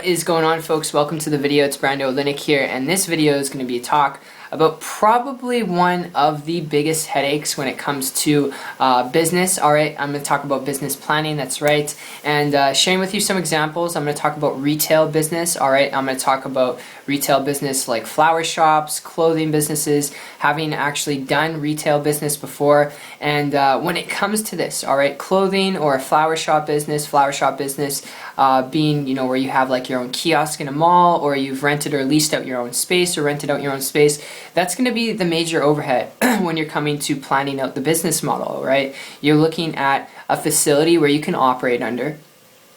What is going on, folks? Welcome to the video. It's Brando Olinick here, and this video is going to be a talk about probably one of the biggest headaches when it comes to business. Alright, I'm going to talk about business planning, that's right, and sharing with you some examples. I'm going to talk about retail business. Alright, I'm going to talk about retail business like flower shops, clothing businesses, having actually done retail business before. And when it comes to this, alright, clothing or a flower shop business being, you know, where you have like your own kiosk in a mall, or you've rented or leased out your own space or rented out your own space, that's going to be the major overhead when you're coming to planning out the business model, right? You're looking at a facility where you can operate under.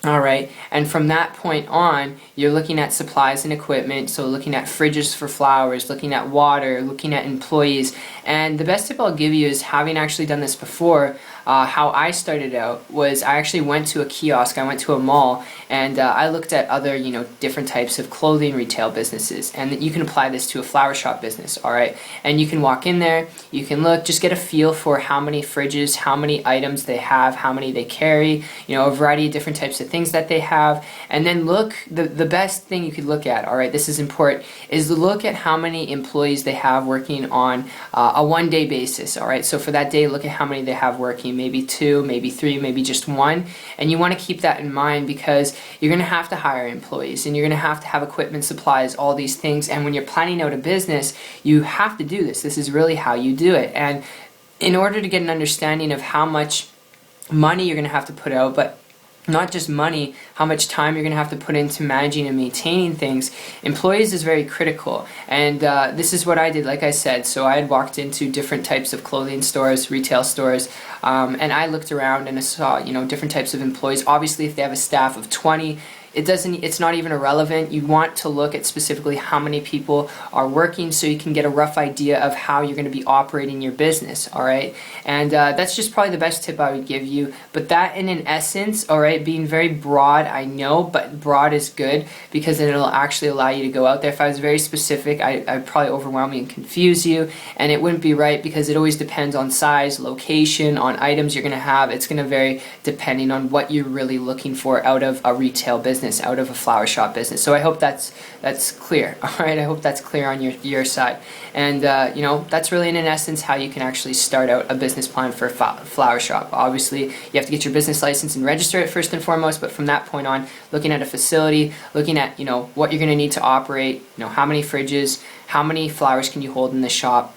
Alright, and from that point on, you're looking at supplies and equipment, so looking at fridges for flowers, looking at water, looking at employees. And the best tip I'll give you is, having actually done this before, how I started out was I actually went to a kiosk, I went to a mall, and I looked at other, you know, different types of clothing retail businesses, and you can apply this to a flower shop business, alright? And you can walk in there, you can look, just get a feel for how many fridges, how many items they have, how many they carry, you know, a variety of different types of things that they have. And then look, the best thing you could look at, alright, this is important, is look at how many employees they have working on a one-day basis, alright? So for that day, look at how many they have working, maybe 2, maybe 3, maybe just 1. And you want to keep that in mind, because you're going to have to hire employees, and you're going to have equipment, supplies, all these things. And when you're planning out a business, you have to do this. This is really how you do it. And in order to get an understanding of how much money you're going to have to put out, but not just money, how much time you're going to have to put into managing and maintaining things, employees is very critical. And this is what I did, like I said. So I had walked into different types of clothing stores, retail stores, and I looked around and I saw, you know, different types of employees. Obviously, if they have a staff of 20, it's not even irrelevant. You want to look at specifically how many people are working, so you can get a rough idea of how you're going to be operating your business, alright? And that's just probably the best tip I would give you. But that, in an essence, alright, being very broad, I know, but broad is good, because then it'll actually allow you to go out there. If I was very specific, I'd probably overwhelm you and confuse you, and it wouldn't be right, because it always depends on size, location, on items you're going to have. It's going to vary depending on what you're really looking for out of a retail business, out of a flower shop business. So I hope that's clear. Alright, I hope that's clear on your side. And you know, that's really in essence how you can actually start out a business plan for a flower shop. Obviously, you have to get your business license and register it first and foremost, but from that point on, looking at a facility, looking at, you know, what you're going to need to operate, you know, how many fridges, how many flowers can you hold in the shop,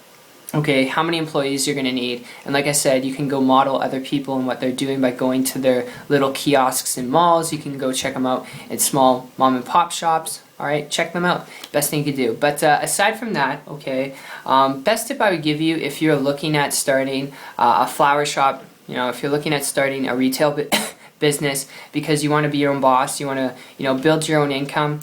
okay, how many employees you're going to need. And like I said, you can go model other people and what they're doing by going to their little kiosks in malls. You can go check them out at small mom and pop shops. Alright, check them out. Best thing you could do. But aside from that, okay, best tip I would give you if you're looking at starting a flower shop, you know, if you're looking at starting a retail business because you want to be your own boss, you want to, you know, build your own income,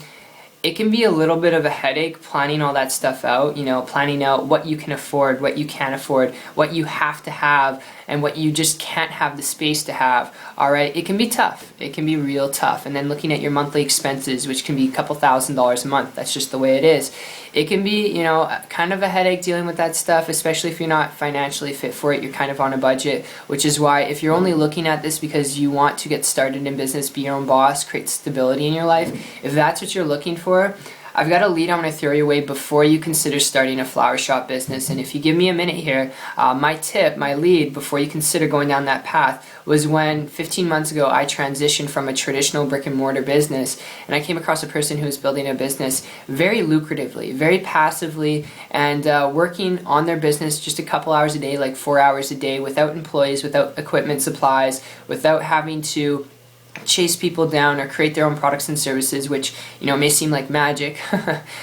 it can be a little bit of a headache planning all that stuff out, you know, planning out what you can afford, what you can't afford, what you have to have, and what you just can't have the space to have. Alright, it can be tough. It can be real tough. And then looking at your monthly expenses, which can be a couple $1,000s a month. That's just the way it is. It can be, you know, kind of a headache dealing with that stuff, especially if you're not financially fit for it. You're kind of on a budget, which is why if you're only looking at this because you want to get started in business, be your own boss, create stability in your life, if that's what you're looking for, I've got a lead I want to throw your way before you consider starting a flower shop business. And if you give me a minute here, my tip, my lead before you consider going down that path was when 15 months ago I transitioned from a traditional brick and mortar business, and I came across a person who was building a business very lucratively, very passively, and working on their business just a couple hours a day, like 4 hours a day, without employees, without equipment, supplies, without having to chase people down or create their own products and services, which, you know, may seem like magic,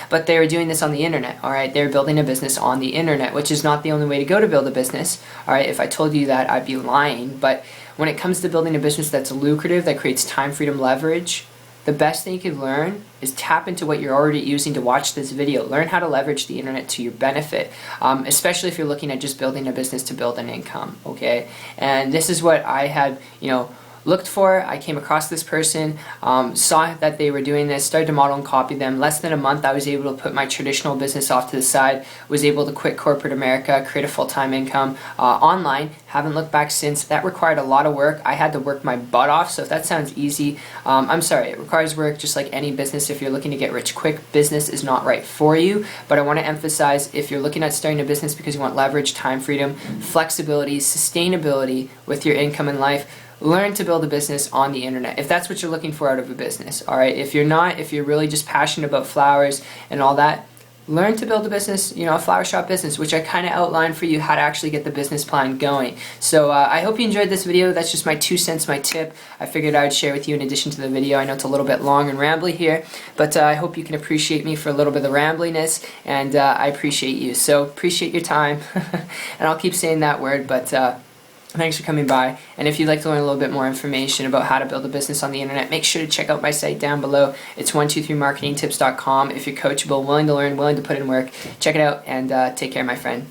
but they were doing this on the internet, alright? They were building a business on the internet, which is not the only way to go to build a business, alright? If I told you that, I'd be lying. But when it comes to building a business that's lucrative, that creates time, freedom, leverage, the best thing you can learn is tap into what you're already using to watch this video. Learn how to leverage the internet to your benefit, especially if you're looking at just building a business to build an income, okay? And this is what I had, you know, looked for. I came across this person, saw that they were doing this, started to model and copy them. Less than a month, I was able to put my traditional business off to the side, was able to quit corporate America, create a full-time income online. Haven't looked back since. That required a lot of work. I had to work my butt off, so if that sounds easy, I'm sorry. It requires work just like any business. If you're looking to get rich quick, business is not right for you. But I want to emphasize, if you're looking at starting a business because you want leverage, time freedom, flexibility, sustainability with your income in life, learn to build a business on the internet if that's what you're looking for out of a business. All right, if you're not, if you're really just passionate about flowers and all that, learn to build a business, you know, a flower shop business, which I kind of outlined for you how to actually get the business plan going. So I hope you enjoyed this video. That's just my 2 cents, my tip. I figured I'd share with you in addition to the video. I know it's a little bit long and rambly here, but I hope you can appreciate me for a little bit of the rambliness, and I appreciate you. So appreciate your time, and I'll keep saying that word, but thanks for coming by. And if you'd like to learn a little bit more information about how to build a business on the internet, make sure to check out my site down below. It's 123marketingtips.com. If you're coachable, willing to learn, willing to put in work, check it out, and take care, my friend.